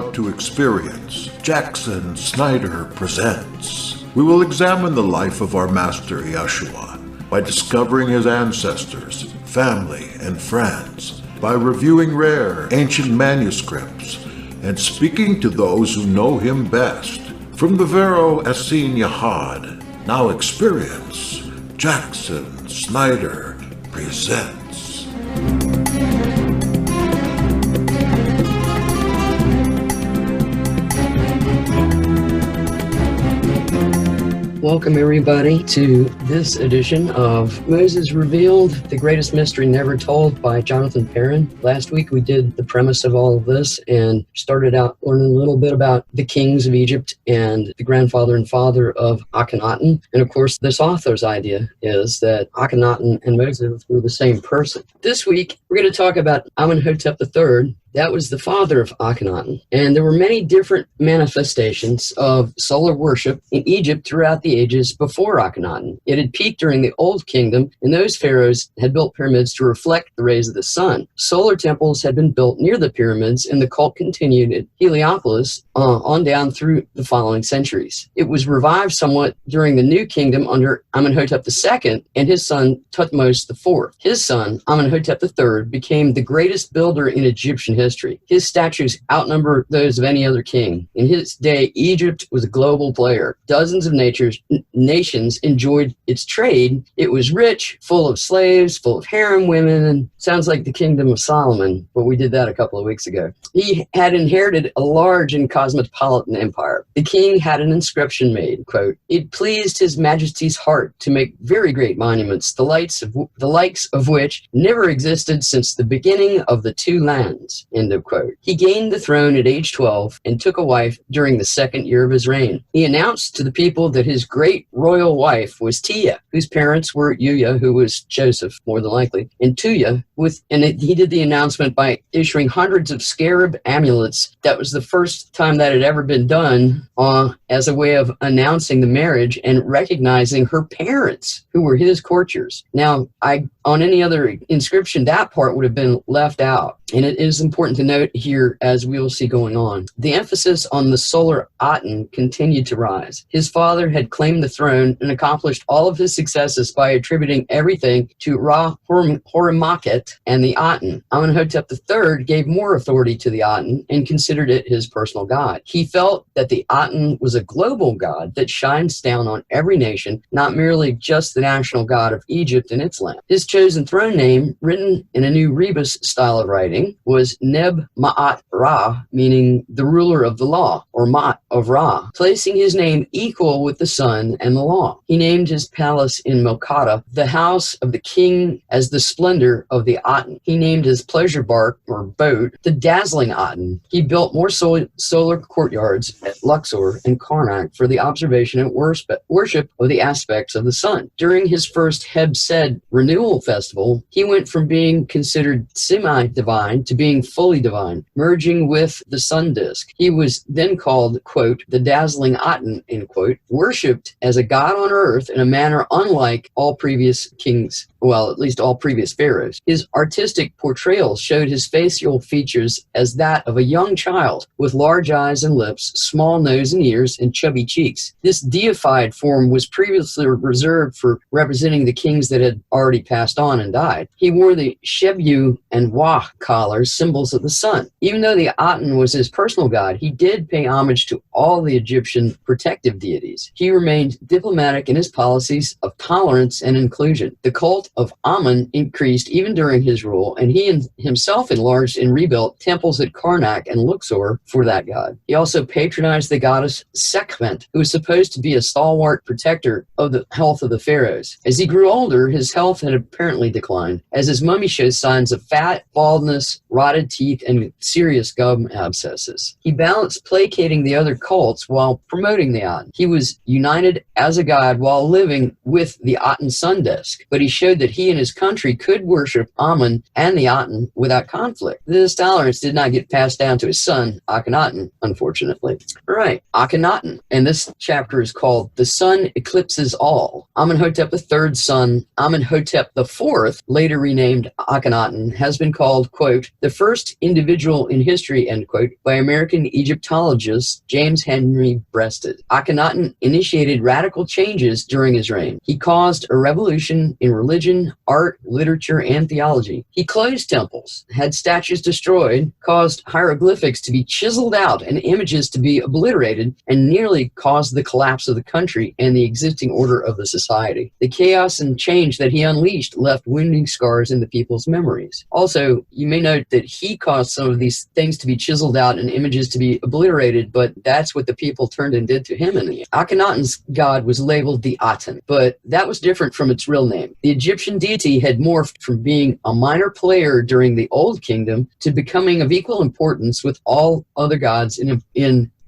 about to experience, Jackson Snyder presents. We will examine the life of our master Yeshua by discovering his ancestors, family, and friends, by reviewing rare ancient manuscripts, and speaking to those who know him best. From the pharaoh Yahad, now experience, Jackson Snyder presents. Welcome everybody to this edition of Moses Revealed, the Greatest Mystery Never Told by Jonathon Perrin. Last week we did the premise of all of this and started out learning a little bit about the kings of Egypt and the grandfather and father of Akhenaten. And of course this author's idea is that Akhenaten and Moses were the same person. This week we're going to talk about Amenhotep III. That was the father of Akhenaten. And there were many different manifestations of solar worship in Egypt throughout the ages before Akhenaten. It had peaked during the Old Kingdom, and those pharaohs had built pyramids to reflect the rays of the sun. Solar temples had been built near the pyramids, and the cult continued at Heliopolis on down through the following centuries. It was revived somewhat during the New Kingdom under Amenhotep II and his son Thutmose IV. His son, Amenhotep III, became the greatest builder in Egyptian history. His statues outnumber those of any other king. In his day, Egypt was a global player. Dozens of nations enjoyed its trade. It was rich, full of slaves, full of harem women, and sounds like the kingdom of Solomon, but we did that a couple of weeks ago. He had inherited a large and cosmopolitan empire. The king had an inscription made, quote, "It pleased his majesty's heart to make very great monuments, the likes of which never existed since the beginning of the two lands." End of quote. He gained the throne at age 12 and took a wife during the second year of his reign. He announced to the people that his great royal wife was Tia, whose parents were Yuya, who was Joseph, more than likely, and Tuya, he did the announcement by issuing hundreds of scarab amulets. That was the first time that had ever been done as a way of announcing the marriage and recognizing her parents, who were his courtiers. Now, on any other inscription, that part would have been left out. And it is important to note here, as we will see going on, the emphasis on the solar Aten continued to rise. His father had claimed the throne and accomplished all of his successes by attributing everything to Ra Horimakhet and the Aten. Amenhotep III gave more authority to the Aten and considered it his personal god. He felt that the Aten was a global god that shines down on every nation, not merely just the national god of Egypt and its land. His chosen throne name, written in a new rebus style of writing, was Neb Ma'at Ra, meaning the ruler of the law, or Ma'at of Ra, placing his name equal with the sun and the law. He named his palace in Moqata the house of the king as the splendor of the Aten. He named his pleasure bark, or boat, the dazzling Aten. He built more solar courtyards at Luxor and Karnak for the observation and worship of the aspects of the sun. During his first Heb-Sed renewal festival, he went from being considered semi-divine to being fully divine, merging with the sun disk. He was then called, quote, the dazzling Aten, end quote, worshipped as a god on earth in a manner unlike all previous kings. Well, at least all previous pharaohs. His artistic portrayals showed his facial features as that of a young child, with large eyes and lips, small nose and ears, and chubby cheeks. This deified form was previously reserved for representing the kings that had already passed on and died. He wore the Shebu and Wah collars, symbols of the sun. Even though the Aten was his personal god, he did pay homage to all the Egyptian protective deities. He remained diplomatic in his policies of tolerance and inclusion. The cult of Amun increased even during his rule, and he himself enlarged and rebuilt temples at Karnak and Luxor for that god. He also patronized the goddess Sekhmet, who was supposed to be a stalwart protector of the health of the pharaohs. As he grew older, his health had apparently declined, as his mummy shows signs of fat, baldness, rotted teeth, and serious gum abscesses. He balanced placating the other cults while promoting the Aten. He was united as a god while living with the Aten sun disk, but he showed that he and his country could worship Amun and the Aten without conflict. This tolerance did not get passed down to his son, Akhenaten, unfortunately. All right, Akhenaten. And this chapter is called The Sun Eclipses All. Amenhotep III's son, Amenhotep IV, later renamed Akhenaten, has been called, quote, quote, the first individual in history, end quote, by American Egyptologist James Henry Breasted. Akhenaten initiated radical changes during his reign. He caused a revolution in religion, art, literature, and theology. He closed temples, had statues destroyed, caused hieroglyphics to be chiseled out and images to be obliterated, and nearly caused the collapse of the country and the existing order of the society. The chaos and change that he unleashed left wounding scars in the people's memories. Also, you may note that he caused some of these things to be chiseled out and images to be obliterated, but that's what the people turned and did to him in the end. Akhenaten's god was labeled the Aten, but that was different from its real name. The Egyptian deity had morphed from being a minor player during the Old Kingdom to becoming of equal importance with all other gods in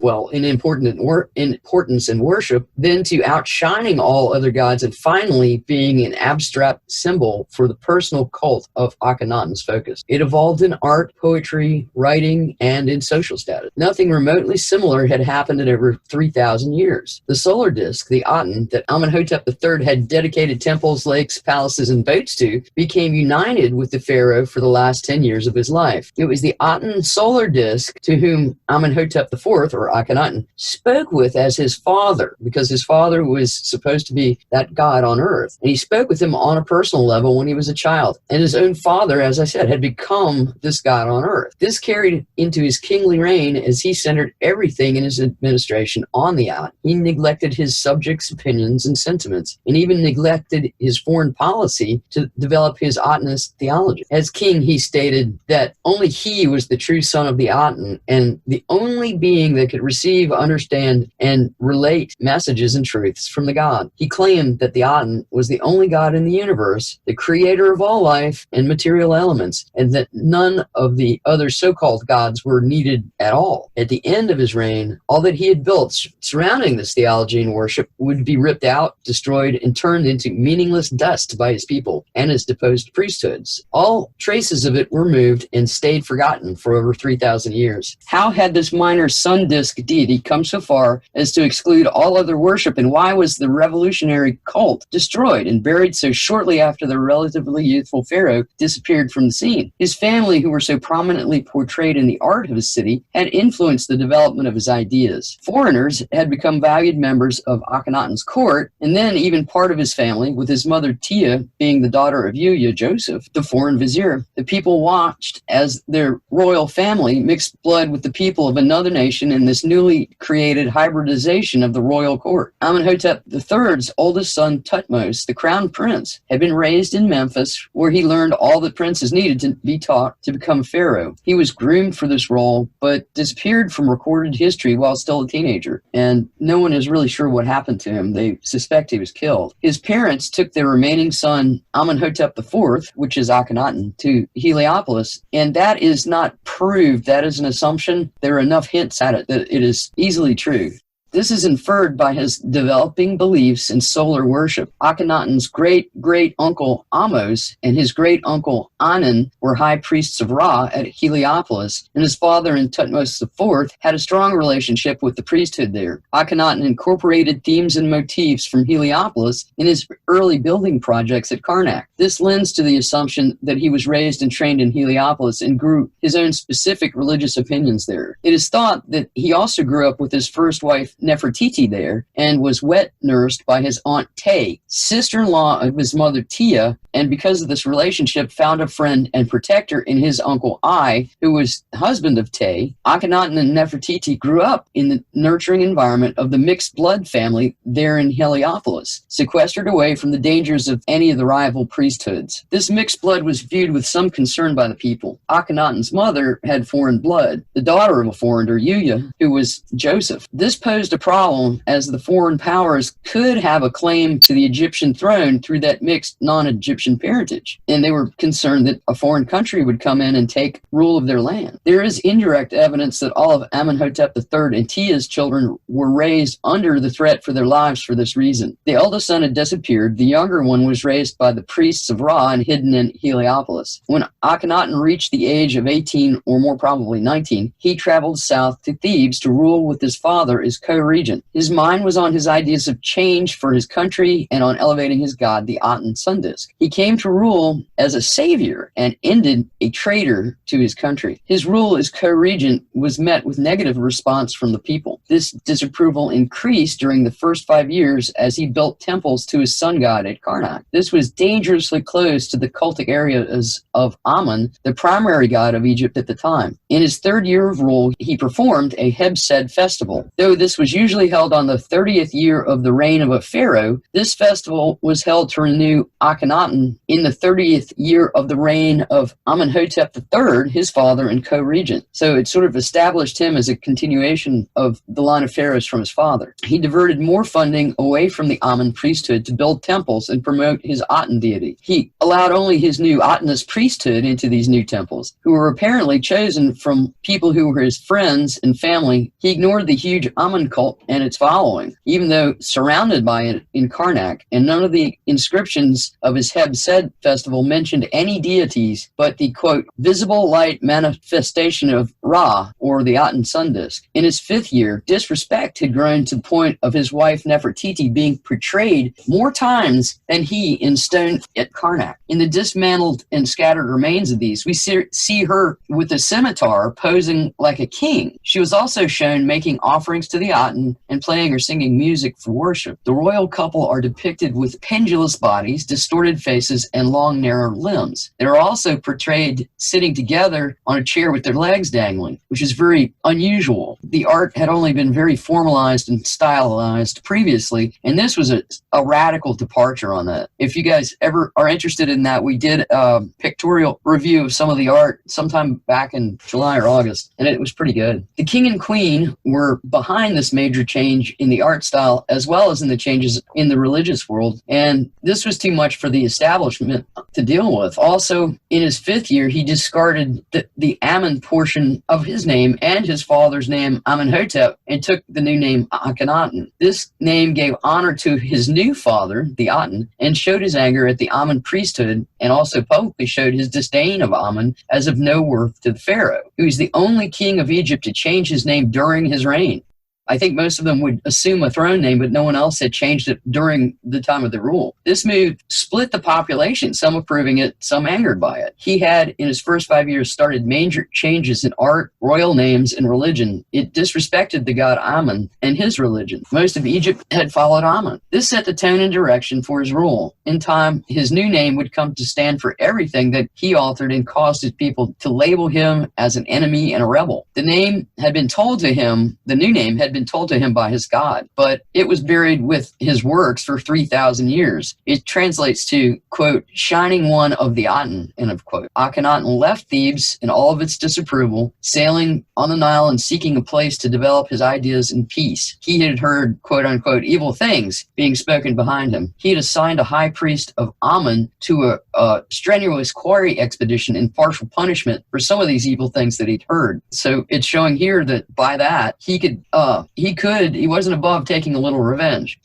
importance and worship, then to outshining all other gods, and finally being an abstract symbol for the personal cult of Akhenaten's focus. It evolved in art, poetry, writing, and in social status. Nothing remotely similar had happened in over 3,000 years. The solar disk, the Aten, that Amenhotep III had dedicated temples, lakes, palaces, and boats to, became united with the pharaoh for the last 10 years of his life. It was the Aten solar disk to whom Amenhotep IV, or Akhenaten, spoke with as his father, because his father was supposed to be that god on earth. And he spoke with him on a personal level when he was a child. And his own father, as I said, had become this god on earth. This carried into his kingly reign as he centered everything in his administration on the Aten. He neglected his subjects' opinions and sentiments, and even neglected his foreign policy to develop his Atenist theology. As king, he stated that only he was the true son of the Aten, and the only being that could receive, understand, and relate messages and truths from the god. He claimed that the Aten was the only god in the universe, the creator of all life and material elements, and that none of the other so-called gods were needed at all. At the end of his reign, all that he had built surrounding this theology and worship would be ripped out, destroyed, and turned into meaningless dust by his people and his deposed priesthoods. All traces of it were moved and stayed forgotten for over 3,000 years. How had this minor sun disk deity come so far as to exclude all other worship, and why was the revolutionary cult destroyed and buried so shortly after the relatively youthful pharaoh disappeared from the scene? His family, who were so prominently portrayed in the art of his city, had influenced the development of his ideas. Foreigners had become valued members of Akhenaten's court, and then even part of his family, with his mother Tia being the daughter of Yuya, Joseph, the foreign vizier. The people watched as their royal family mixed blood with the people of another nation in this newly created hybridization of the royal court. Amenhotep III's oldest son, Thutmose, the crown prince, had been raised in Memphis, where he learned all that princes needed to be taught to become pharaoh. He was groomed for this role, but disappeared from recorded history while still a teenager, and no one is really sure what happened to him. They suspect he was killed. His parents took their remaining son, Amenhotep IV, which is Akhenaten, to Heliopolis, and that is not proved. That is an assumption. There are enough hints at it that it is easily true. This is inferred by his developing beliefs in solar worship. Akhenaten's great-great-uncle Amos and his great-uncle Anan were high priests of Ra at Heliopolis, and his father and Thutmose IV had a strong relationship with the priesthood there. Akhenaten incorporated themes and motifs from Heliopolis in his early building projects at Karnak. This lends to the assumption that he was raised and trained in Heliopolis and grew his own specific religious opinions there. It is thought that he also grew up with his first wife, Nefertiti, there, and was wet nursed by his aunt Tay, sister-in-law of his mother Tia, and because of this relationship found a friend and protector in his uncle Ai, who was husband of Tay. Akhenaten and Nefertiti grew up in the nurturing environment of the mixed blood family there in Heliopolis, sequestered away from the dangers of any of the rival priesthoods. This mixed blood was viewed with some concern by the people. Akhenaten's mother had foreign blood, the daughter of a foreigner, Yuya, who was Joseph. This posed a problem, as the foreign powers could have a claim to the Egyptian throne through that mixed non-Egyptian parentage, and they were concerned that a foreign country would come in and take rule of their land. There is indirect evidence that all of Amenhotep III and Tia's children were raised under the threat for their lives for this reason. The eldest son had disappeared. The younger one was raised by the priests of Ra and hidden in Heliopolis. When Akhenaten reached the age of 18, or more probably 19, he traveled south to Thebes to rule with his father as co co-regent. His mind was on his ideas of change for his country and on elevating his god, the Aten sun disk. He came to rule as a savior and ended a traitor to his country. His rule as co-regent was met with negative response from the people. This disapproval increased during the first 5 years as he built temples to his sun god at Karnak. This was dangerously close to the cultic areas of Amun, the primary god of Egypt at the time. In his third year of rule, he performed a Hebsed festival. Though this was usually held on the 30th year of the reign of a pharaoh, this festival was held to renew Akhenaten in the 30th year of the reign of Amenhotep III, his father and co-regent. So it sort of established him as a continuation of the line of pharaohs from his father. He diverted more funding away from the Amun priesthood to build temples and promote his Aten deity. He allowed only his new Atenist priesthood into these new temples, who were apparently chosen from people who were his friends and family. He ignored the huge Amun cult and its following, even though surrounded by it in Karnak, and none of the inscriptions of his Hebsed festival mentioned any deities but the, quote, visible light manifestation of Ra, or the Aten sun disk. In his 5th year, disrespect had grown to the point of his wife Nefertiti being portrayed more times than he in stone at Karnak. In the dismantled and scattered remains of these, we see her with a scimitar posing like a king. She was also shown making offerings to the Aten and playing or singing music for worship. The royal couple are depicted with pendulous bodies, distorted faces, and long, narrow limbs. They are also portrayed sitting together on a chair with their legs dangling, which is very unusual. The art had only been very formalized and stylized previously, and this was a radical departure on that. If you guys ever are interested in that, we did a pictorial review of some of the art sometime back in July or August, and it was pretty good. The king and queen were behind this major change in the art style as well as in the changes in the religious world, and this was too much for the establishment to deal with. Also, in his 5th year, he discarded the Amun portion of his name and his father's name, Amenhotep, and took the new name Akhenaten. This name gave honor to his new father, the Aten, and showed his anger at the Amun priesthood, and also publicly showed his disdain of Amun as of no worth to the pharaoh, who is the only king of Egypt to change his name during his reign. I think most of them would assume a throne name, but no one else had changed it during the time of the rule. This move split the population, some approving it, some angered by it. He had, in his first 5 years, started major changes in art, royal names, and religion. It disrespected the god Amun and his religion. Most of Egypt had followed Amun. This set the tone and direction for his rule. In time, his new name would come to stand for everything that he authored and caused his people to label him as an enemy and a rebel. The name had been told to him, the new name had been told to him by his God, but it was buried with his works for 3,000 years. It translates to, quote, shining one of the Aten, end of quote. Akhenaten left Thebes in all of its disapproval, sailing on the Nile and seeking a place to develop his ideas in peace. He had heard, quote unquote, evil things being spoken behind him. He had assigned a high priest of Amun to a strenuous quarry expedition in partial punishment for some of these evil things that he'd heard. So it's showing here that by that, he wasn't above taking a little revenge.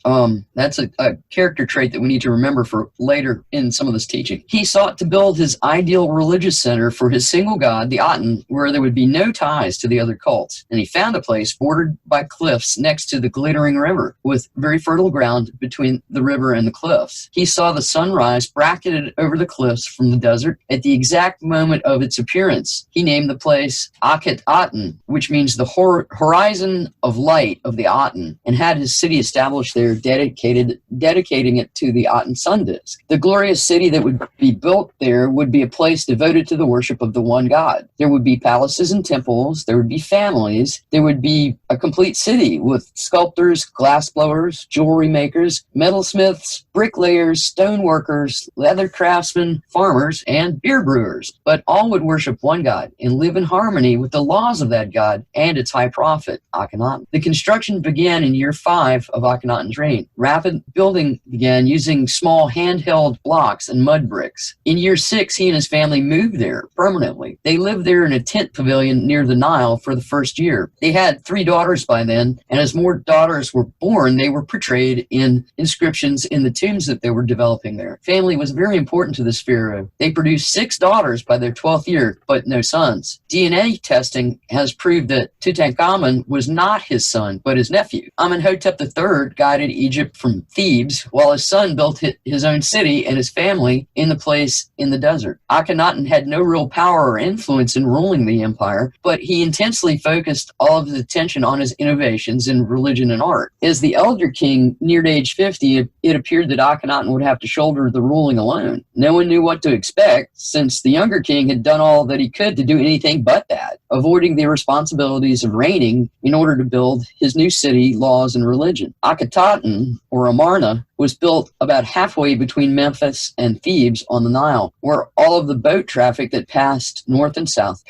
That's a character trait that we need to remember for later in some of this teaching. He sought to build his ideal religious center for his single god, the Aten, where there would be no ties to the other cults. And he found a place bordered by cliffs next to the glittering river, with very fertile ground between the river and the cliffs. He saw the sunrise bracketed over the cliffs from the desert at the exact moment of its appearance. He named the place Akhenaten, which means the horizon of light of the Aten, and had his city established there, dedicating it to the Aten sun disk. The glorious city that would be built there would be a place devoted to the worship of the one God. There would be palaces and temples, there would be families, there would be a complete city with sculptors, glassblowers, jewelry makers, metalsmiths, bricklayers, stoneworkers, leather craftsmen, farmers, and beer brewers. But all would worship one God and live in harmony with the laws of that God and its high prophet, Akhenaten. The construction began in year 5 of Akhenaten's reign. Rapid building began using small handheld blocks and mud bricks. In year 6, he and his family moved there permanently. They lived there in a tent pavilion near the Nile for the first year. They had 3 daughters by then, and as more daughters were born, they were portrayed in inscriptions in the tombs that they were developing there. Family was very important to this pharaoh. They produced 6 daughters by their 12th year, but no sons. DNA testing has proved that Tutankhamun was not his son, but his nephew. Amenhotep III guided Egypt from Thebes, while his son built his own city and his family in the place in the desert. Akhenaten had no real power or influence in ruling the empire, but he intensely focused all of his attention on his innovations in religion and art. As the elder king neared age 50, it appeared that Akhenaten would have to shoulder the ruling alone. No one knew what to expect, since the younger king had done all that he could to do anything but that, avoiding the responsibilities of reigning in order to build his new city, laws, and religion. Akhenaten, or Amarna, was built about halfway between Memphis and Thebes on the Nile, where all of the boat traffic that passed north and south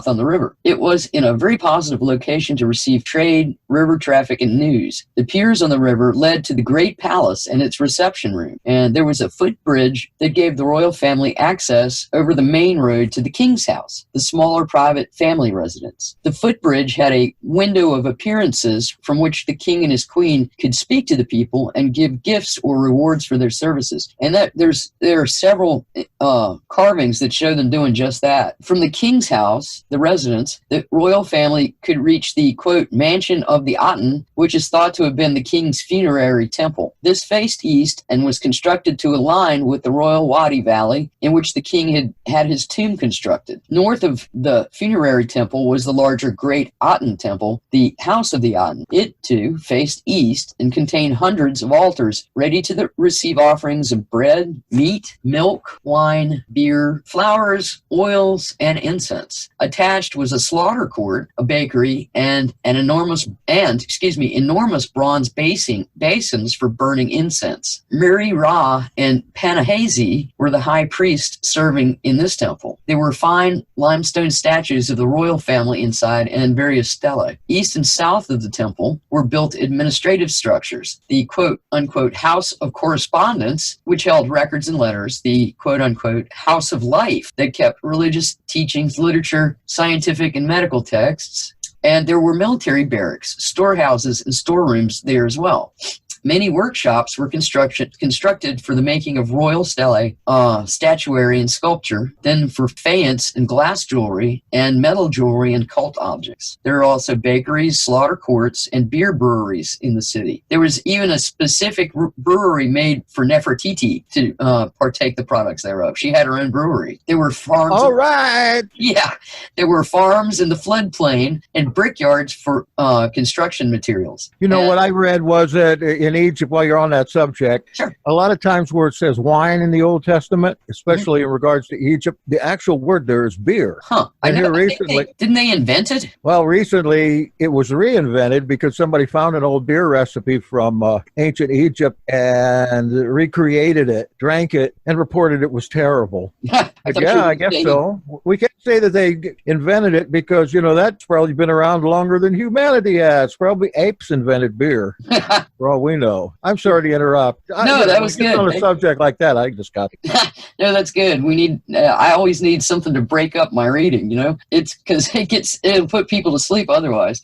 on the river. It was in a very positive location to receive trade, river traffic, and news. The piers on the river led to the Great Palace and its reception room, and there was a footbridge that gave the royal family access over the main road to the king's house, the smaller private family residence. The footbridge had a window of appearances from which the king and his queen could speak to the people and give gifts or rewards for their services. And there are several carvings that show them doing just that. From the king's house, the residence, the royal family could reach the, quote, mansion of the Aten, which is thought to have been the king's funerary temple. This faced east and was constructed to align with the royal Wadi Valley, in which the king had his tomb constructed. North of the funerary temple was the larger Great Aten Temple, the House of the Aten. It, too, faced east and contained hundreds of altars ready to receive offerings of bread, meat, milk, wine, beer, flowers, oils, and incense. Attached was a slaughter court, a bakery, and enormous bronze basins for burning incense. Miri Ra and Panahazi were the high priests serving in this temple. There were fine limestone statues of the royal family inside and various stelae. East and south of the temple were built administrative structures. The quote-unquote House of Correspondence, which held records and letters. The quote-unquote House of Life, that kept religious teachings, literature, scientific and medical texts, and there were military barracks, storehouses, and storerooms there as well. Many workshops were constructed for the making of royal stelae, statuary, and sculpture, then for faience and glass jewelry, and metal jewelry and cult objects. There are also bakeries, slaughter courts, and beer breweries in the city. There was even a specific brewery made for Nefertiti to partake the products thereof. She had her own brewery. There were farms. All right. Yeah. There were farms in the floodplain and brickyards for construction materials. You know, what I read was that in Egypt, while you're on that subject, sure, a lot of times where it says wine in the Old Testament, especially in regards to Egypt, the actual word there is beer. Huh. And here recently, didn't they invent it? Well, recently it was reinvented because somebody found an old beer recipe from ancient Egypt and recreated it, drank it, and reported it was terrible. I guess so. We can't say that they invented it because, you know, that's probably been around longer than humanity has. Probably apes invented beer, for all we know. I'm sorry to interrupt. No, that was good. On a subject like that, I just got it. No, that's good. We need. I always need something to break up my reading. You know, it's because it'll put people to sleep otherwise.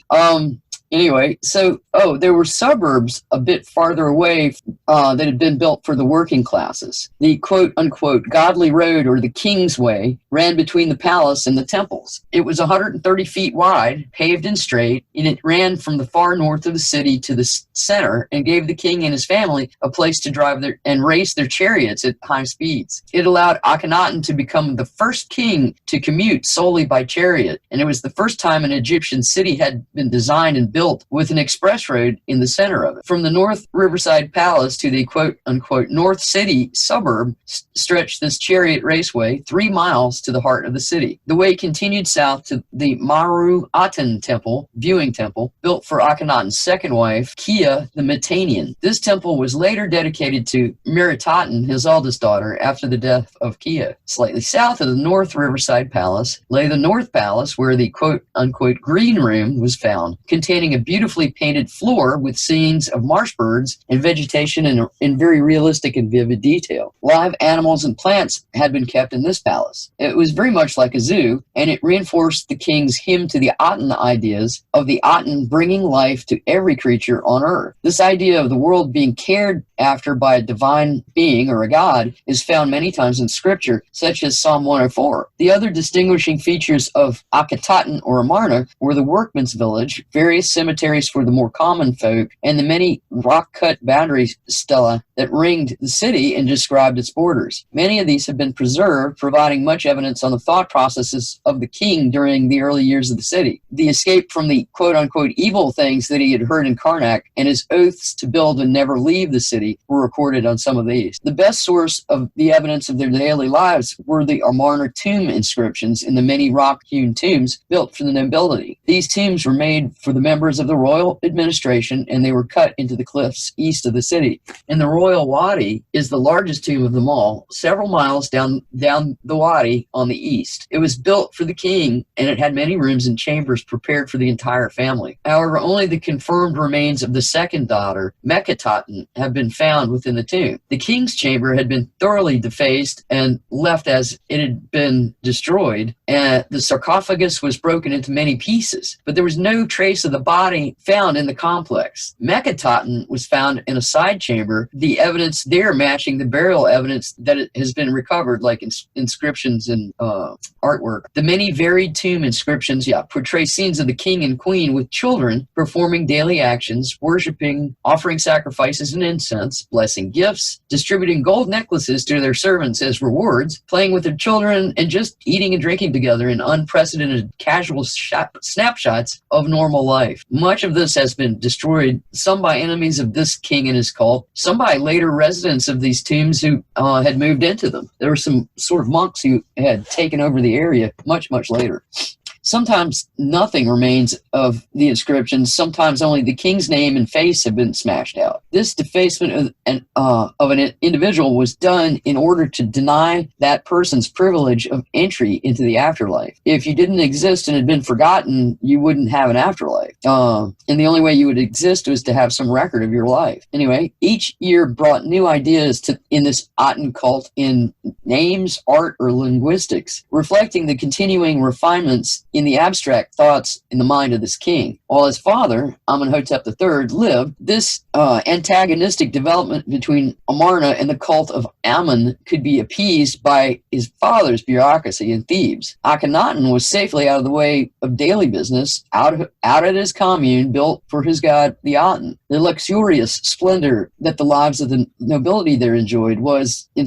Anyway, so, there were suburbs a bit farther away that had been built for the working classes. The quote-unquote godly road, or the King's Way, ran between the palace and the temples. It was 130 feet wide, paved and straight, and it ran from the far north of the city to the center and gave the king and his family a place to drive and race their chariots at high speeds. It allowed Akhenaten to become the first king to commute solely by chariot, and it was the first time an Egyptian city had been designed and built with an express road in the center of it. From the North Riverside Palace to the quote-unquote North City suburb stretched this chariot raceway 3 miles to the heart of the city. The way continued south to the Maru Aten Temple, viewing temple, built for Akhenaten's second wife, Kia the Mitannian. This temple was later dedicated to Meritaten, his eldest daughter, after the death of Kia. Slightly south of the North Riverside Palace lay the North Palace, where the quote-unquote Green Room was found, containing containing a beautifully painted floor with scenes of marsh birds and vegetation in very realistic and vivid detail. Live animals and plants had been kept in this palace. It was very much like a zoo, and it reinforced the king's hymn to the Aten ideas of the Aten bringing life to every creature on earth. This idea of the world being cared after by a divine being or a god is found many times in scripture, such as Psalm 104. The other distinguishing features of Akhenaten or Amarna were the workman's village, various cemeteries for the more common folk, and the many rock-cut boundary stela that ringed the city and described its borders. Many of these have been preserved, providing much evidence on the thought processes of the king during the early years of the city. The escape from the quote-unquote evil things that he had heard in Karnak and his oaths to build and never leave the city were recorded on some of these. The best source of the evidence of their daily lives were the Amarna tomb inscriptions in the many rock-hewn tombs built for the nobility. These tombs were made for the members of the royal administration, and they were cut into the cliffs east of the city. And the Royal Wadi is the largest tomb of them all, several miles down the wadi on the east. It was built for the king, and it had many rooms and chambers prepared for the entire family. However, only the confirmed remains of the second daughter, Akhenaten, have been found within the tomb. The king's chamber had been thoroughly defaced and left as it had been destroyed, and the sarcophagus was broken into many pieces, but there was no trace of the body found in the complex. Akhenaten was found in a side chamber, the evidence there matching the burial evidence that it has been recovered, like inscriptions and artwork. The many varied tomb inscriptions, portray scenes of the king and queen with children performing daily actions, worshiping, offering sacrifices and incense, blessing gifts, distributing gold necklaces to their servants as rewards, playing with their children, and just eating and drinking together in unprecedented casual snapshots of normal life. Much of this has been destroyed, some by enemies of this king and his cult, some by later residents of these tombs who had moved into them. There were some sort of monks who had taken over the area much, much later. Sometimes nothing remains of the inscriptions. Sometimes only the king's name and face have been smashed out. This defacement of an individual was done in order to deny that person's privilege of entry into the afterlife. If you didn't exist and had been forgotten, you wouldn't have an afterlife. And the only way you would exist was to have some record of your life. Anyway, each year brought new ideas in this Aten cult in names, art, or linguistics, reflecting the continuing refinements in the abstract thoughts in the mind of this king. While his father, Amenhotep III, lived, this antagonistic development between Amarna and the cult of Amun could be appeased by his father's bureaucracy in Thebes. Akhenaten was safely out of the way of daily business, out at his commune built for his god, the Aten. The luxurious splendor that the lives of the nobility there enjoyed was in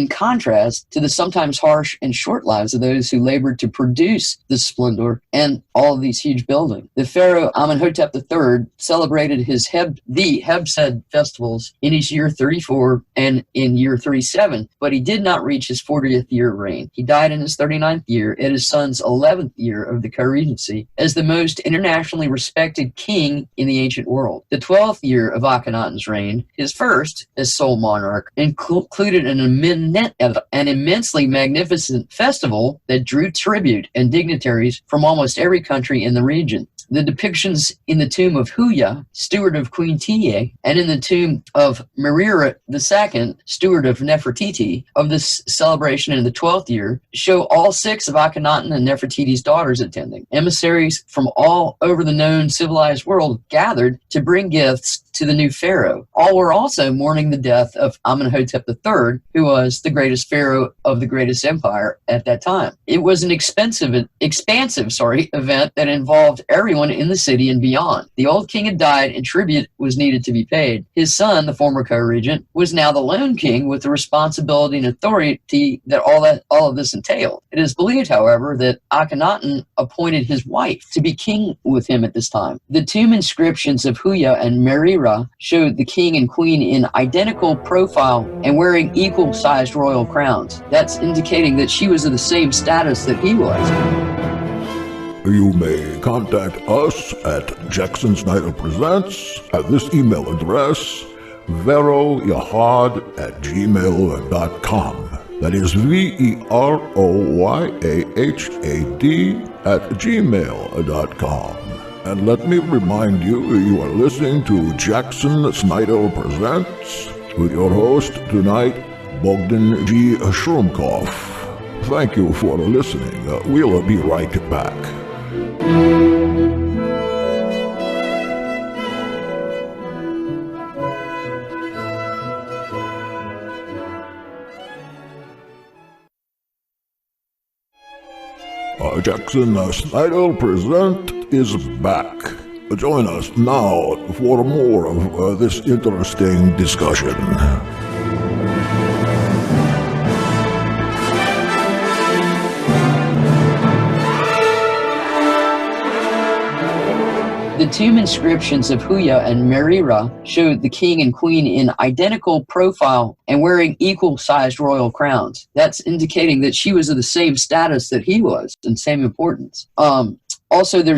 contrast to the sometimes harsh and short lives of those who labored to produce this splendor and all of these huge buildings. The pharaoh Amenhotep III celebrated the Hebsed festivals in his year 34 and in year 37, but he did not reach his 40th year of reign. He died in his 39th year at his son's 11th year of the co-regency as the most internationally respected king in the ancient world. The 12th year of Akhenaten's reign, his first as sole monarch, included an immensely magnificent festival that drew tribute and dignitaries from almost every country in the region. The depictions in the tomb of Huya, steward of Queen Tiye, and in the tomb of Merira II, steward of Nefertiti, of this celebration in the 12th year, show all 6 of Akhenaten and Nefertiti's daughters attending. Emissaries from all over the known civilized world gathered to bring gifts to the new pharaoh. All were also mourning the death of Amenhotep III, who was the greatest pharaoh of the greatest empire at that time. It was an expansive event that involved everyone in the city and beyond. The old king had died and tribute was needed to be paid. His son, the former co-regent, was now the lone king with the responsibility and authority that all of this entailed. It is believed, however, that Akhenaten appointed his wife to be king with him at this time. The tomb inscriptions of Huya and Merira showed the king and queen in identical profile and wearing equal-sized royal crowns. That's indicating that she was of the same status that he was. You may contact us at Jackson Snyder Presents at this email address, veroyahad@gmail.com. That is VEROYAHAD gmail.com. And let me remind you, you are listening to Jackson Snyder Presents with your host tonight, Bogdan G. Shrumkov. Thank you for listening. We'll be right back. Jackson Snyder Present is back. Join us now for more of this interesting discussion. The tomb inscriptions of Huya and Merira showed the king and queen in identical profile and wearing equal-sized royal crowns. That's indicating that she was of the same status that he was and same importance. Also, there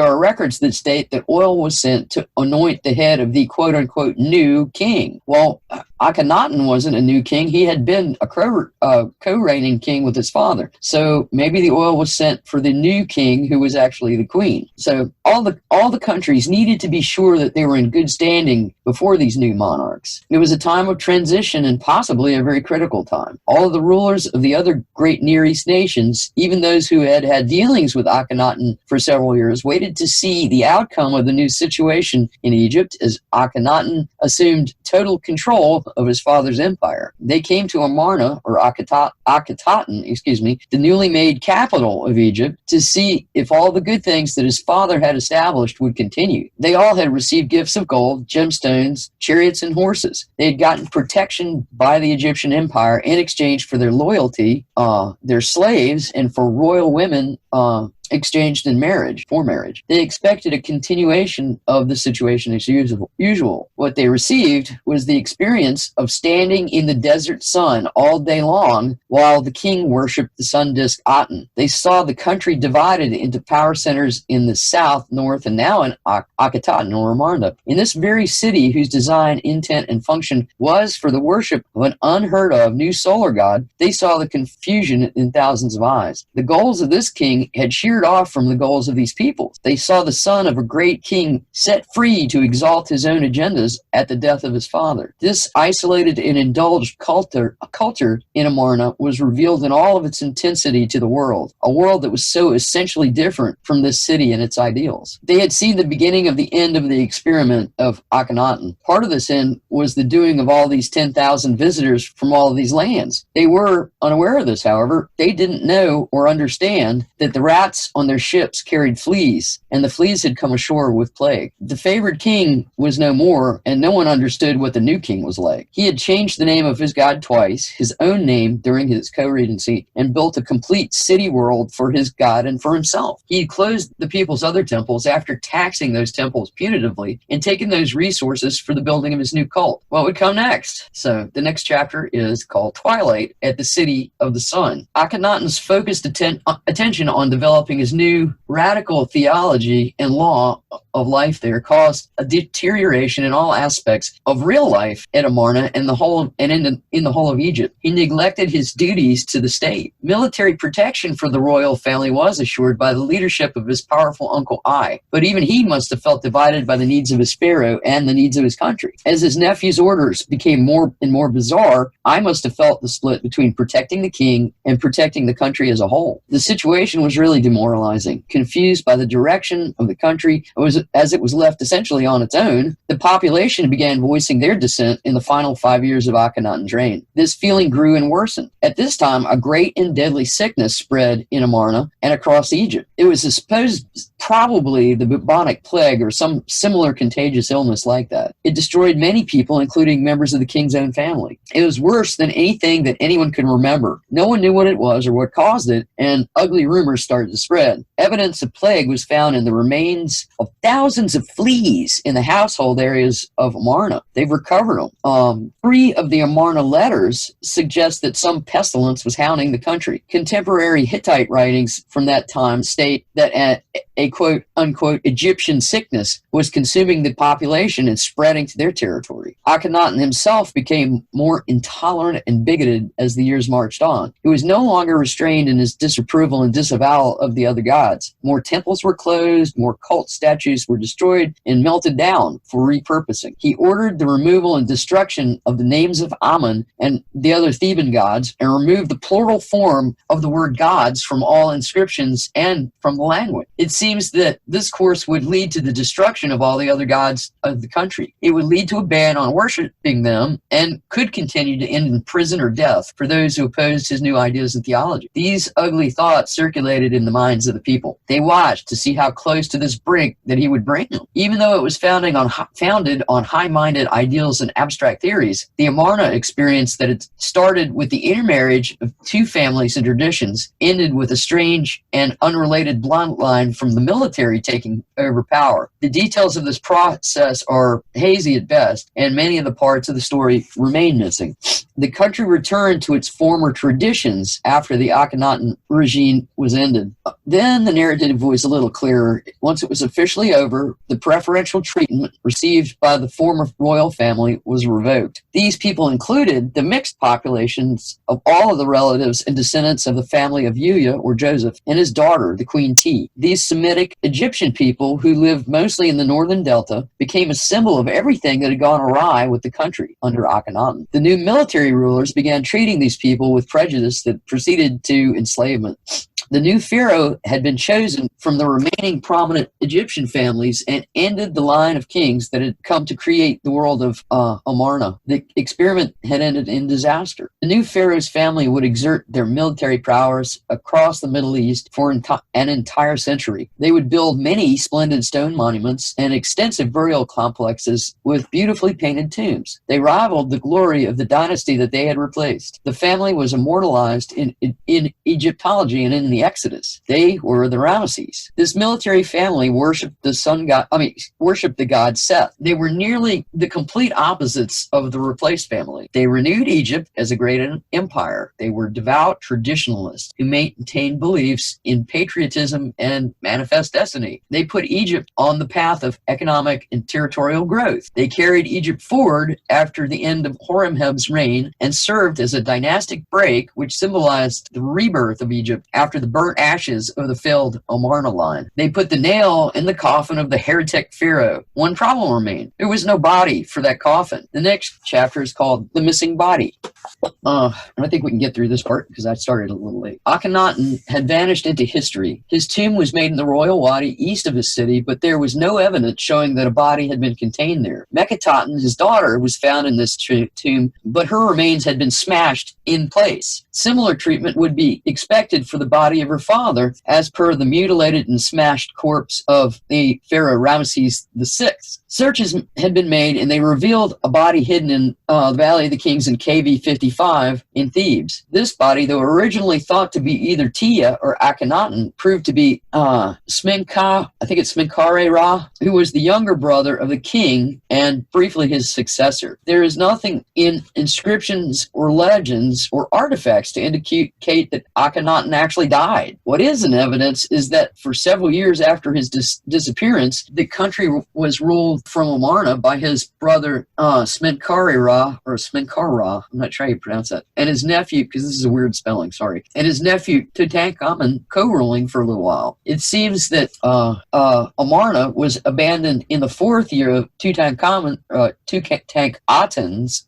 are records that state that oil was sent to anoint the head of the quote-unquote new king. Well, Akhenaten wasn't a new king. He had been a co-reigning king with his father. So maybe the oil was sent for the new king who was actually the queen. So all the countries needed to be sure that they were in good standing before these new monarchs. It was a time of transition and possibly a very critical time. All of the rulers of the other great Near East nations, even those who had had dealings with Akhenaten for several years, waited to see the outcome of the new situation in Egypt as Akhenaten assumed total control of his father's empire. They came to Amarna, or Akhenaten, the newly made capital of Egypt, to see if all the good things that his father had established would continue. They all had received gifts of gold, gemstones, chariots, and horses. They had gotten protection by the Egyptian empire in exchange for their loyalty, their slaves, and for royal women exchanged in marriage, for marriage. They expected a continuation of the situation as usual. What they received was the experience of standing in the desert sun all day long while the king worshipped the sun disk Aten. They saw the country divided into power centers in the south, north, and now in Akhenaten or Amarna. In this very city, whose design, intent, and function was for the worship of an unheard of new solar god, they saw the confusion in thousands of eyes. The goals of this king had sheered off from the goals of these people. They saw the son of a great king set free to exalt his own agendas at the death of his father. This isolated and indulged culture in Amarna was revealed in all of its intensity to the world, a world that was so essentially different from this city and its ideals. They had seen the beginning of the end of the experiment of Akhenaten. Part of this end was the doing of all these 10,000 visitors from all of these lands. They were unaware of this, however. They didn't know or understand that the rats on their ships carried fleas, and the fleas had come ashore with plague. The favored king was no more, and no one understood what the new king was like. He had changed the name of his god twice, his own name during his co-regency, and built a complete city world for his god and for himself. He had closed the people's other temples after taxing those temples punitively and taken those resources for the building of his new cult. What would come next? So the next chapter is called Twilight at the City of the Sun. Akhenaten's focused attention on developing his new radical theology and law of life there caused a deterioration in all aspects of real life at Amarna and in the whole of Egypt. He neglected his duties to the state. Military protection for the royal family was assured by the leadership of his powerful uncle Ai, but even he must have felt divided by the needs of his pharaoh and the needs of his country. As his nephew's orders became more and more bizarre, Ai must have felt the split between protecting the king and protecting the country as a whole. The situation was really demoralizing. Confused by the direction of the country as it was left essentially on its own, the population began voicing their dissent in the final 5 years of Akhenaten's reign. This feeling grew and worsened. At this time, a great and deadly sickness spread in Amarna and across Egypt. It was supposed probably the bubonic plague or some similar contagious illness like that. It destroyed many people, including members of the king's own family. It was worse than anything that anyone could remember. No one knew what it was or what caused it, and ugly rumors started to spread. Evidence of plague was found in the remains of thousands thousands of fleas in the household areas of Amarna. They've recovered them. 3 of the Amarna letters suggest that some pestilence was hounding the country. Contemporary Hittite writings from that time state that a quote-unquote Egyptian sickness was consuming the population and spreading to their territory. Akhenaten himself became more intolerant and bigoted as the years marched on. He was no longer restrained in his disapproval and disavowal of the other gods. More temples were closed, more cult statues were destroyed and melted down for repurposing. He ordered the removal and destruction of the names of Amun and the other Theban gods, and removed the plural form of the word gods from all inscriptions and from the language. It seems that this course would lead to the destruction of all the other gods of the country. It would lead to a ban on worshiping them and could continue to end in prison or death for those who opposed his new ideas and theology. These ugly thoughts circulated in the minds of the people. They watched to see how close to this brink that he would bring them. Even though it was founded on high-minded ideals and abstract theories, the Amarna experience that it started with the intermarriage of 2 families and traditions ended with a strange and unrelated bloodline from the military taking over power. The details of this process are hazy at best, and many of the parts of the story remain missing. The country returned to its former traditions after the Akhenaten regime was ended. Then the narrative was a little clearer. Once it was officially over, the preferential treatment received by the former royal family was revoked. These people included the mixed populations of all of the relatives and descendants of the family of Yuya, or Joseph, and his daughter, the Queen T. These Semitic Egyptian people, who lived mostly in the northern delta, became a symbol of everything that had gone awry with the country under Akhenaten. The new military rulers began treating these people with prejudice that proceeded to enslavement. The new pharaoh had been chosen from the remaining prominent Egyptian families and ended the line of kings that had come to create the world of Amarna. The experiment had ended in disaster. The new pharaoh's family would exert their military prowess across the Middle East for an entire century. They would build many splendid stone monuments and extensive burial complexes with beautifully painted tombs. They rivaled the glory of the dynasty that they had replaced. The family was immortalized in Egyptology and in the Exodus. They were the Ramesses. This military family worshipped worshipped the god Seth. They were nearly the complete opposites of the replaced family. They renewed Egypt as a great empire. They were devout traditionalists who maintained beliefs in patriotism and manifest destiny. They put Egypt on the path of economic and territorial growth. They carried Egypt forward after the end of Horemheb's reign and served as a dynastic break which symbolized the rebirth of Egypt after the burnt ashes of the failed Amarna line. They put the nail in the coffin of the heretic pharaoh. One problem remained. There was no body for that coffin. The next chapter is called The Missing Body. I think we can get through this part because I started a little late. Akhenaten had vanished into history. His tomb was made in the royal wadi east of his city, but there was no evidence showing that a body had been contained there. Akhenaten, his daughter, was found in this tomb, but her remains had been smashed in place. Similar treatment would be expected for the body of her father, as per the mutilated and smashed corpse of the pharaoh Ramesses VI. Searches had been made, and they revealed a body hidden in the Valley of the Kings in KV 55 in Thebes. This body, though originally thought to be either Tia or Akhenaten, proved to be Smenkare Ra, who was the younger brother of the king and briefly his successor. There is nothing in inscriptions or legends or artifacts to indicate that Akhenaten actually died. What is in evidence is that for several years after his disappearance, the country was ruled from Amarna by his brother Smenkare Ra, or Smenkar Ra, I'm not sure how you pronounce that, and his nephew, because this is a weird spelling, sorry, and his nephew Tutankhamun co-ruling for a little while. It seems that Amarna was abandoned in the 4th year of Tutankhaten's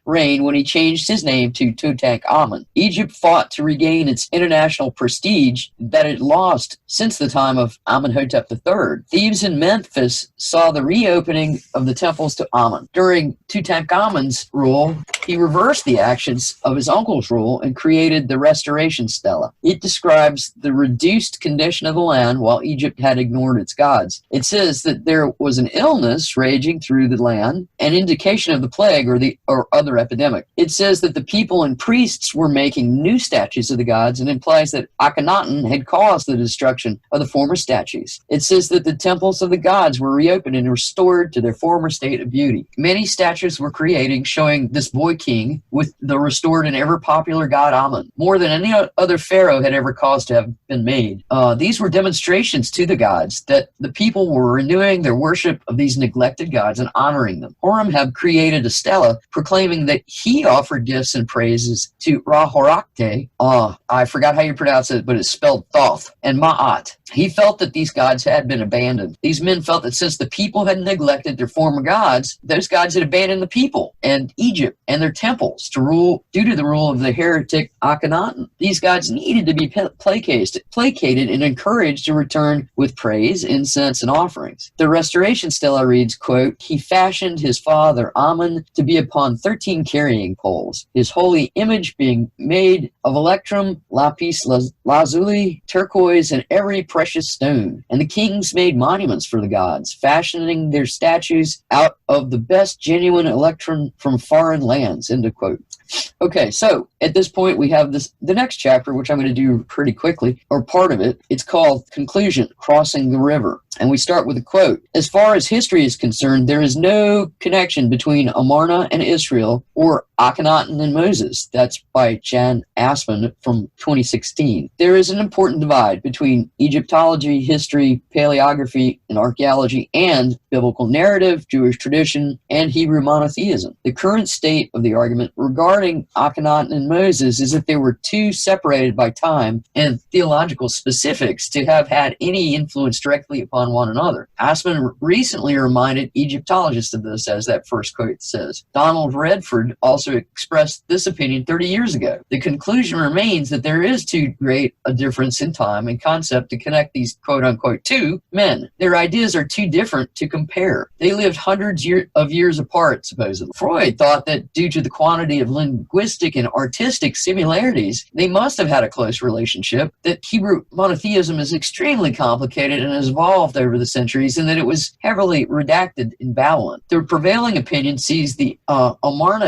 reign when he changed his name to Tutankhamun. Egypt fought to regain its international prestige that it lost since the time of Amenhotep III. Thebes and Memphis saw the reopening of the temples to Amun. During Tutankhamun's rule, he reversed the actions of his uncle's rule and created the Restoration Stela. It describes the reduced condition of the land while Egypt had ignored its gods. It says that there was an illness raging through the land, an indication of the plague or other epidemic. It says that the people and priests were making new statues of the gods, and implies that Akhenaten had caused the destruction of the former statues. It says that the temples of the gods were reopened and restored to their former state of beauty. Many statues were created showing this boy king with the restored and ever popular god Amun, more than any other pharaoh had ever caused to have been made. These were demonstrations to the gods that the people were renewing their worship of these neglected gods and honoring them. Horemheb created a stela proclaiming that he offered gifts and praises to Ra-Horakte. I forgot how you pronounce it, but it's spelled Thoth, and Ma'at. He felt that these gods had been abandoned. These men felt that since the people had neglected their former gods, those gods had abandoned the people and Egypt and their temples to rule due to the rule of the heretic Akhenaten. These gods needed to be placated and encouraged to return with praise, incense, and offerings. The Restoration Stela reads, quote, "He fashioned his father Amun to be upon 13 carrying poles, his holy image being made of electrum, lapis lazuli, turquoise, and every precious stone. And the kings made monuments for the gods, fashioning their statues out of the best genuine electrum from foreign lands," end of quote. Okay, so at this point we have the next chapter, which I'm going to do pretty quickly, or part of it. It's called Conclusion, Crossing the River. And we start with a quote. "As far as history is concerned, there is no connection between Amarna and Israel or Akhenaten and Moses." That's by Jan Aspen from 2016. "There is an important divide between Egyptology, history, paleography, and archaeology, and biblical narrative, Jewish tradition, and Hebrew monotheism. The current state of the argument regarding Akhenaten and Moses is that they were too separated by time and theological specifics to have had any influence directly upon one another. Aspen recently reminded Egyptologists of this, as that first quote says. Donald Redford also expressed this opinion 30 years ago. The conclusion remains that there is too great a difference in time and concept to connect these quote-unquote two men. Their ideas are too different to compare. They lived hundreds of years apart, supposedly. Freud thought that due to the quantity of linguistic and artistic similarities, they must have had a close relationship, that Hebrew monotheism is extremely complicated and has evolved over the centuries, and that it was heavily redacted in Babylon. The prevailing opinion sees the Amarna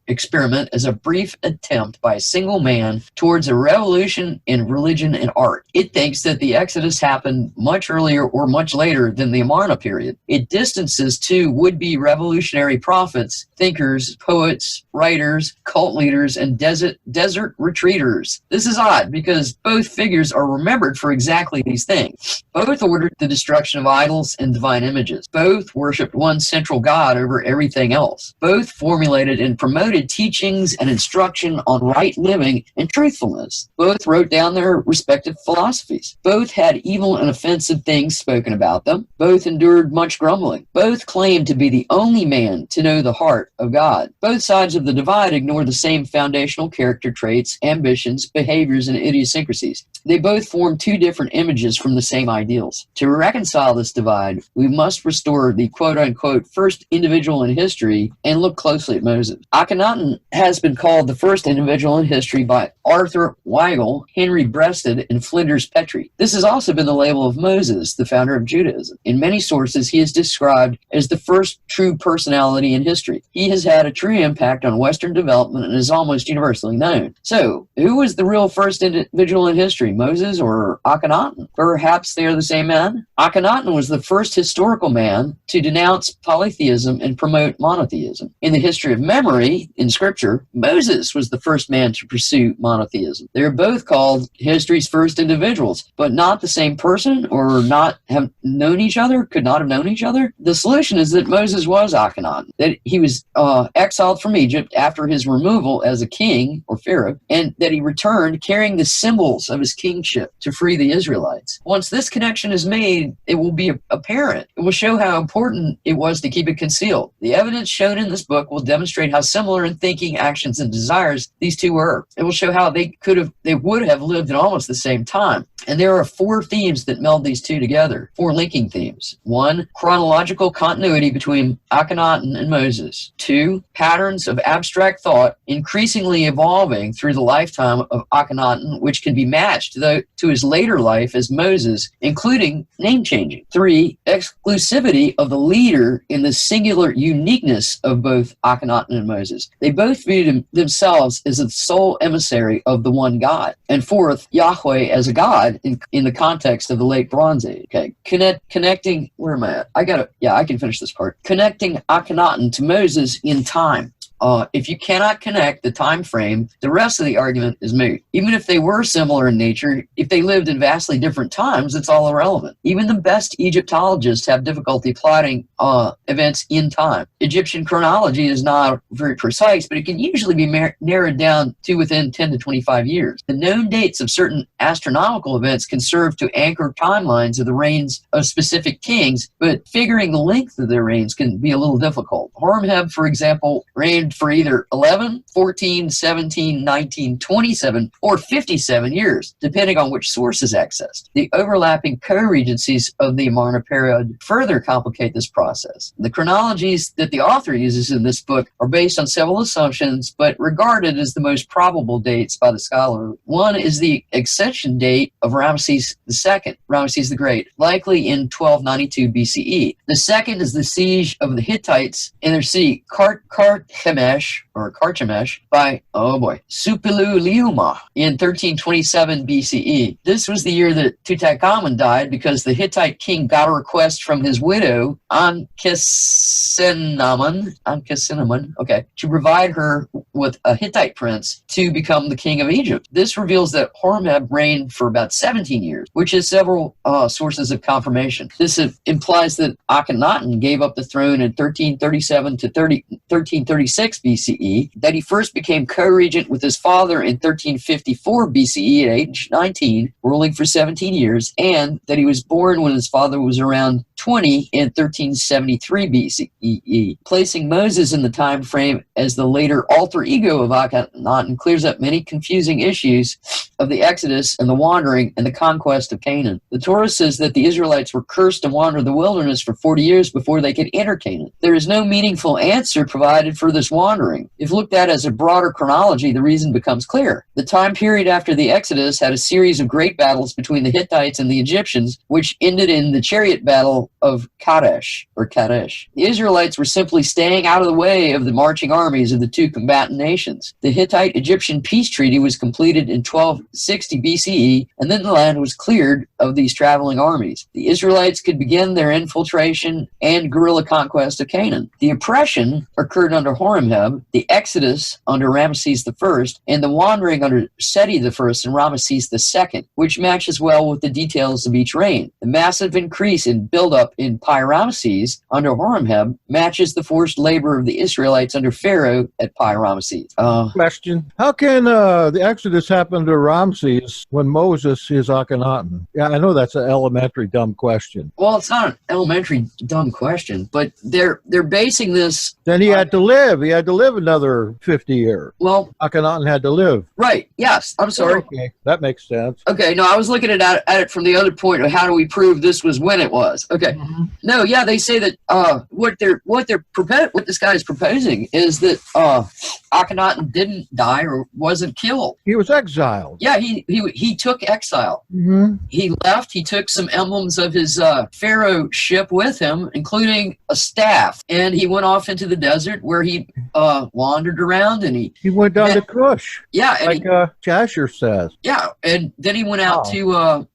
experiment as a brief attempt by a single man towards a revolution in religion and art. It thinks that the Exodus happened much earlier or much later than the Amarna period. It distances two would-be revolutionary prophets, thinkers, poets, writers, cult leaders, and desert retreaters. This is odd because both figures are remembered for exactly these things. Both ordered the destruction of idols and divine images. Both worshipped one central God over everything else. Both formulated and promoted teachings and instruction on right living and truthfulness. Both wrote down their respective philosophies. Both had evil and offensive things spoken about them. Both endured much grumbling. Both claimed to be the only man to know the heart of God. Both sides of the divide ignore the same foundational character traits, ambitions, behaviors, and idiosyncrasies. They both form two different images from the same ideals. To reconcile this divide, we must restore the quote-unquote first individual in history and look closely at Moses. Akhenaten has been called the first individual in history by Arthur Weigel, Henry Breasted, and Flinders Petrie. This has also been the label of Moses, the founder of Judaism. In many sources, he is described as the first true personality in history. He has had a true impact on Western development and is almost universally known. So, who was the real first individual in history, Moses or Akhenaten? Perhaps they are the same man? Akhenaten was the first historical man to denounce polytheism and promote monotheism. In the history of memory, in Scripture, Moses was the first man to pursue monotheism. They are both called history's first individuals, but not the same person or not have known each other, could not have known each other. The solution is that Moses was Akhenaten, that he was exiled from Egypt after his removal as a king or pharaoh, and that he returned carrying the symbols of his kingship to free the Israelites. Once this connection is made, it will be apparent. It will show how important it was to keep it concealed. The evidence shown in this book will demonstrate how similar in thinking, actions, and desires these two were. It will show how they would have lived at almost the same time. And there are four themes that meld these two together, four linking themes. 1, chronological continuity between Akhenaten and Moses. 2, patterns of abstract abstract thought increasingly evolving through the lifetime of Akhenaten, which can be matched to his later life as Moses, including name changing. 3. Exclusivity of the leader in the singular uniqueness of both Akhenaten and Moses. They both viewed themselves as the sole emissary of the one God. And 4th, Yahweh as a God in the context of the late Bronze Age. Okay, connecting, where am I at? I can finish this part. Connecting Akhenaten to Moses in time. If you cannot connect the time frame, the rest of the argument is moot. Even if they were similar in nature, if they lived in vastly different times, it's all irrelevant. Even the best Egyptologists have difficulty plotting events in time. Egyptian chronology is not very precise, but it can usually be narrowed down to within 10 to 25 years. The known dates of certain astronomical events can serve to anchor timelines of the reigns of specific kings, but figuring the length of their reigns can be a little difficult. Horemheb, for example, reigned for either 11, 14, 17, 19, 27, or 57 years, depending on which source is accessed. The overlapping co-regencies of the Amarna period further complicate this process. The chronologies that the author uses in this book are based on several assumptions, but regarded as the most probable dates by the scholar. One is the accession date of Ramesses II, Ramesses the Great, likely in 1292 BCE. The second is the siege of the Hittites in their city Carchemish by, Suppiluliuma in 1327 BCE. This was the year that Tutankhamun died because the Hittite king got a request from his widow, Ankhesenamun, to provide her with a Hittite prince to become the king of Egypt. This reveals that Horemheb reigned for about 17 years, which is several sources of confirmation. This implies that Akhenaten gave up the throne in 1337 to 1336 BCE, that he first became co-regent with his father in 1354 BCE at age 19, ruling for 17 years, and that he was born when his father was around 20 in 1373 BCE. Placing Moses in the time frame as the later alter ego of Akhenaten clears up many confusing issues of the Exodus and the wandering and the conquest of Canaan. The Torah says that the Israelites were cursed to wander the wilderness for 40 years before they could enter Canaan. There is no meaningful answer provided for this wandering. If looked at as a broader chronology, the reason becomes clear. The time period after the Exodus had a series of great battles between the Hittites and the Egyptians, which ended in the chariot battle of Kadesh. The Israelites were simply staying out of the way of the marching armies of the two combatant nations. The Hittite-Egyptian peace treaty was completed in 1260 BCE, and then the land was cleared of these traveling armies. The Israelites could begin their infiltration and guerrilla conquest of Canaan. The oppression occurred under Horemheb, the Exodus under Ramesses I, and the wandering under Seti I and Ramesses II, which matches well with the details of each reign. The massive increase in buildup in Pi-Ramesses under Horemheb matches the forced labor of the Israelites under Pharaoh at Pi-Ramesses. Question. How can the Exodus happen to Ramses when Moses is Akhenaten? Yeah, I know that's an elementary dumb question. Well, it's not an elementary dumb question, but they're basing this... Then he had to live. He had to live another 50 years. Well... Akhenaten had to live. Right. Yes. I'm sorry. Okay. That makes sense. Okay. No, I was looking at it from the other point of how do we prove this was when it was. Okay. Mm-hmm. No, yeah, they say that what this guy is proposing is that Akhenaten didn't die or wasn't killed. He was exiled. Yeah, he took exile. Mm-hmm. He left. He took some emblems of his pharaoh ship with him, including a staff, and he went off into the desert where he wandered around and he went down to Kush. Yeah, like Jasher says. Yeah, and then he went out to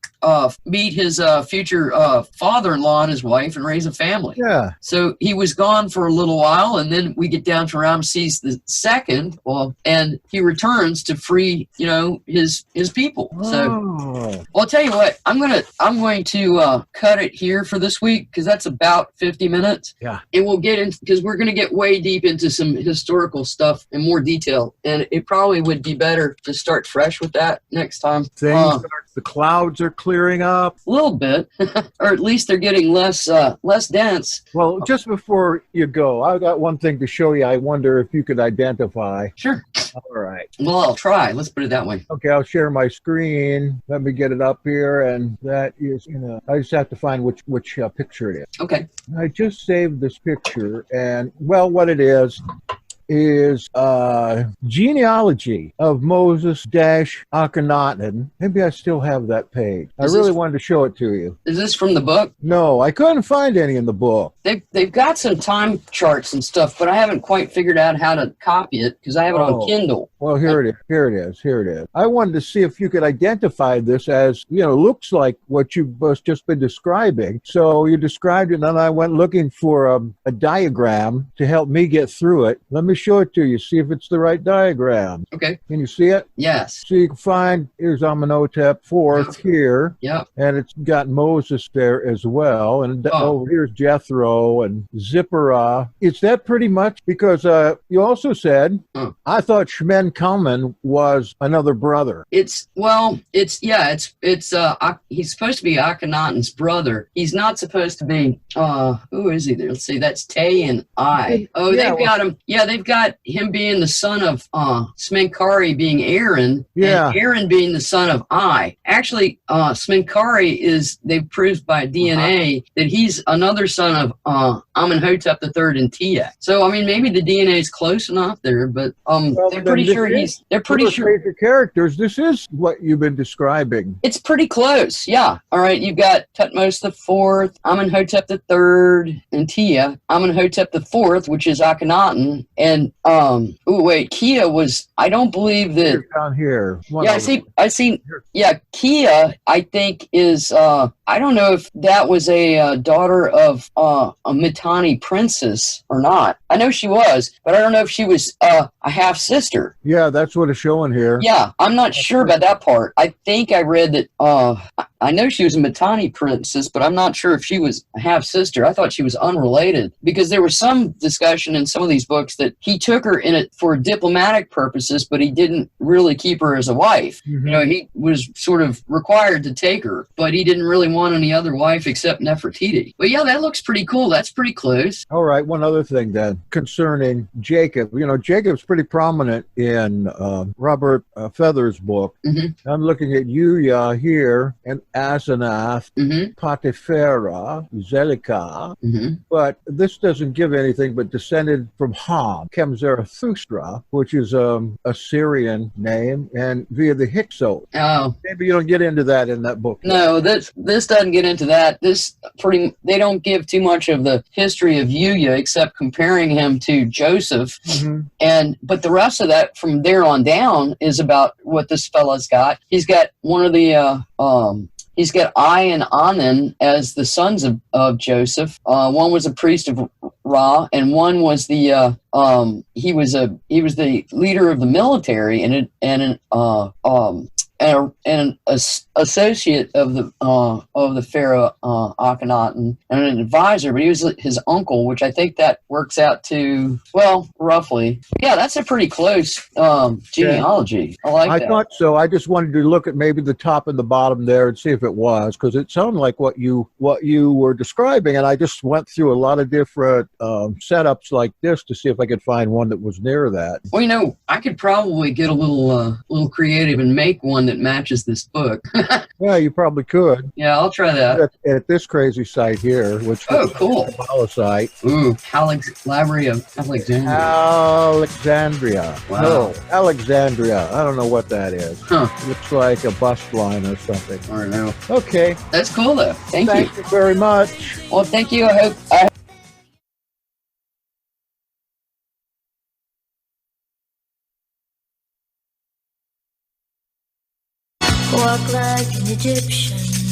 meet his future father-in-law and his wife and raise a family. Yeah. So he was gone for a little while, and then we get down to Ramesses II, and he returns to free, his people. So, I'll tell you what, I'm going to cut it here for this week because that's about 50 minutes. Yeah. And we'll get into, because we're going to get way deep into some historical stuff in more detail, and it probably would be better to start fresh with that next time. The clouds are clearing up a little bit, or at least they're getting less dense. Well, just before you go, I've got one thing to show you. I wonder if you could identify. Sure. All right. Well, I'll try. Let's put it that way. Okay, I'll share my screen. Let me get it up here, and that is, I just have to find which picture it is. Okay. I just saved this picture, and well, what it is is genealogy of Moses dash Akhenaten. Maybe I still have that page. I really wanted to show it to you. Is this from the book? No, I couldn't find any in the book. They've got some time charts and stuff, but I haven't quite figured out how to copy it because I have it on Kindle. Well, here it is. I wanted to see if you could identify this as, looks like what you've just been describing. So you described it, and then I went looking for a diagram to help me get through it. Let me show it to you, see if it's the right diagram. Okay. Can you see it? Yes. So you can find, here's Amenhotep IV here. Yep. And it's got Moses there as well. And here's Jethro and Zipporah. Is that pretty much? Because you also said, I thought Shemen Kalman was another brother. He's supposed to be Akhenaten's brother. He's not supposed to be, who is he there? Let's see, that's Tay and I. Oh, they've got him being the son of Smenkari being Aaron, and Aaron being the son of I. Actually, Smenkari they've proved by DNA that he's another son of Amenhotep III and Tia. So, I mean, maybe the DNA is close enough there, but they're pretty sure major characters. This is what you've been describing. It's pretty close, yeah. All right, you've got Tutmos IV, Amenhotep III, and Tia. Amenhotep IV, which is Akhenaten, and Kia was. I don't believe that. Down here. I see. Yeah, Kia. I think is. I don't know if that was a daughter of a Mitanni princess or not. I know she was, but I don't know if she was a half sister. Yeah, that's what it's showing here. Yeah, I'm not sure about that part. I think I read that. I know she was a Mitanni princess, but I'm not sure if she was a half sister. I thought she was unrelated because there was some discussion in some of these books that he took her in it for diplomatic purposes, but he didn't really keep her as a wife. Mm-hmm. He was sort of required to take her, but he didn't really want any other wife except Nefertiti. But yeah, that looks pretty cool. That's pretty close. All right, one other thing then concerning Jacob. Jacob's pretty prominent in Robert Feather's book. Mm-hmm. I'm looking at Yuya here and Asenath, Potipharah, Zelika, but this doesn't give anything but descended from Ham, Zarathustra, which is a Syrian name, and via the Hyksos. Oh. Maybe you don't get into that in that book. No, this doesn't get into that. They don't give too much of the history of Yuya except comparing him to Joseph. But the rest of that from there on down is about what this fella's got. He's got one of the he's got I and Anan as the sons of Joseph. One was a priest of Ra, and one was the he was the leader of the military and an associate of the pharaoh Akhenaten, and an advisor, but he was his uncle, which I think that works out to, well, roughly. Yeah, that's a pretty close genealogy. I like that. I thought so. I just wanted to look at maybe the top and the bottom there and see if it was, because it sounded like what you were describing, and I just went through a lot of different setups like this to see if I could find one that was near that. Well, I could probably get a little creative and make one that matches this book. Yeah, you probably could. Yeah, I'll try that. At this crazy site here, which is cool. The Kabbalah site. Ooh, Library of Alexandria. Alexandria. Wow. No, Alexandria. I don't know what that is. Huh. Looks like a bus line or something. I don't know. Okay. That's cool, though. Thank you. Thank you very much. Well, thank you. I hope walk like an Egyptian.